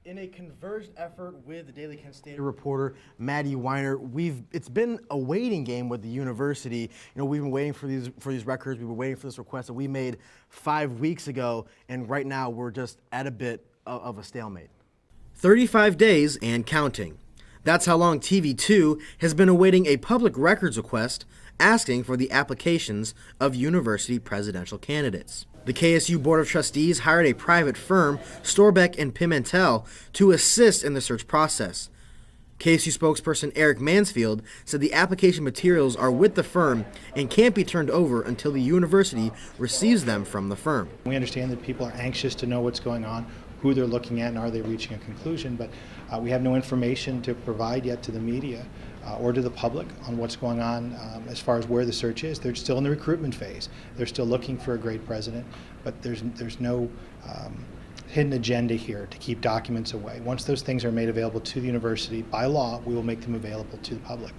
In a converged effort with the Daily Kent State reporter Maddie Weiner, it's been a waiting game with the university. We've been waiting for these records. We've been waiting for this request that we made 5 weeks ago, and right now we're just at a bit of a stalemate. 35 days and counting. That's how long TV2 has been awaiting a public records request asking for the applications of university presidential candidates. The KSU Board of Trustees hired a private firm, Storbeck and Pimentel, to assist in the search process. KSU spokesperson Eric Mansfield said the application materials are with the firm and can't be turned over until the university receives them from the firm. We understand that people are anxious to know what's going on, who they're looking at, and are they reaching a conclusion, but we have no information to provide yet to the media or to the public on what's going on as far as where the search is. They're still in the recruitment phase. They're still looking for a great president, but there's no hidden agenda here to keep documents away. Once those things are made available to the university, by law, we will make them available to the public.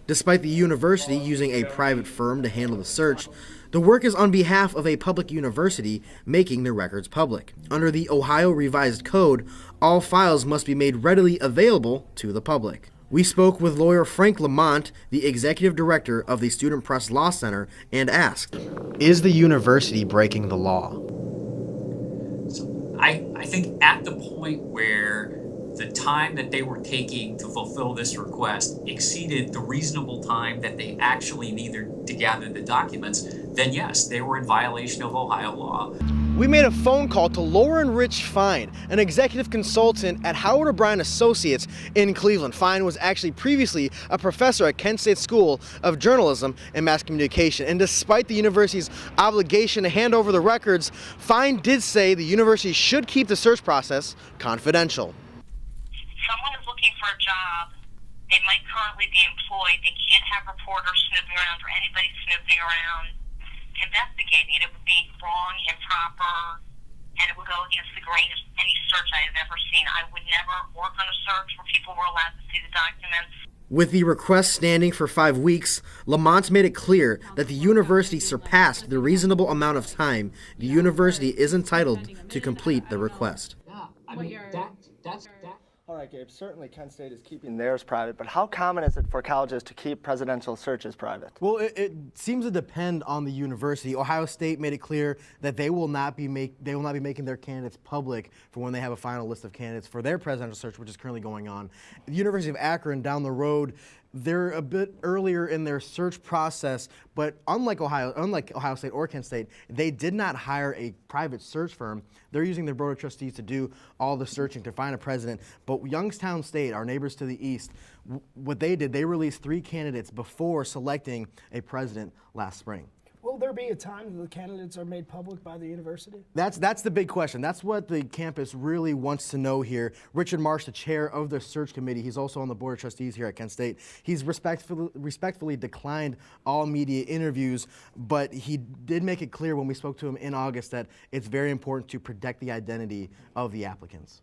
Despite the university using a private firm to handle the search, the work is on behalf of a public university making the records public. Under the Ohio Revised Code, all files must be made readily available to the public. We spoke with lawyer Frank Lamont, the executive director of the Student Press Law Center, and asked, is the university breaking the law? So I think at the point where the time that they were taking to fulfill this request exceeded the reasonable time that they actually needed to gather the documents, then yes, they were in violation of Ohio law. We made a phone call to Lauren Rich Fine, an executive consultant at Howard O'Brien Associates in Cleveland. Fine was actually previously a professor at Kent State School of Journalism and Mass Communication. And despite the university's obligation to hand over the records, Fine did say the university should keep the search process confidential. Someone is looking for a job. They might currently be employed. They can't have reporters snooping around or anybody snooping around investigating it. It would be wrong, improper, and it would go against the grain of any search I have ever seen. I would never work on a search where people were allowed to see the documents. With the request standing for 5 weeks, Lamont made it clear that the university surpassed the reasonable amount of time the university is entitled to complete the request. All right, Gabe, certainly Kent State is keeping theirs private, but how common is it for colleges to keep presidential searches private? Well, it seems to depend on the university. Ohio State made it clear that they will not be making their candidates public for when they have a final list of candidates for their presidential search, which is currently going on. The University of Akron down the road, they're a bit earlier in their search process, but unlike Ohio State or Kent State, they did not hire a private search firm. They're using their board of trustees to do all the searching to find a president. But Youngstown State, our neighbors to the east, what they did, they released 3 candidates before selecting a president last spring. Will there be a time that the candidates are made public by the university? That's the big question. That's what the campus really wants to know here. Richard Marsh, the chair of the search committee, he's also on the board of trustees here at Kent State. He's respectfully declined all media interviews, but he did make it clear when we spoke to him in August that it's very important to protect the identity of the applicants.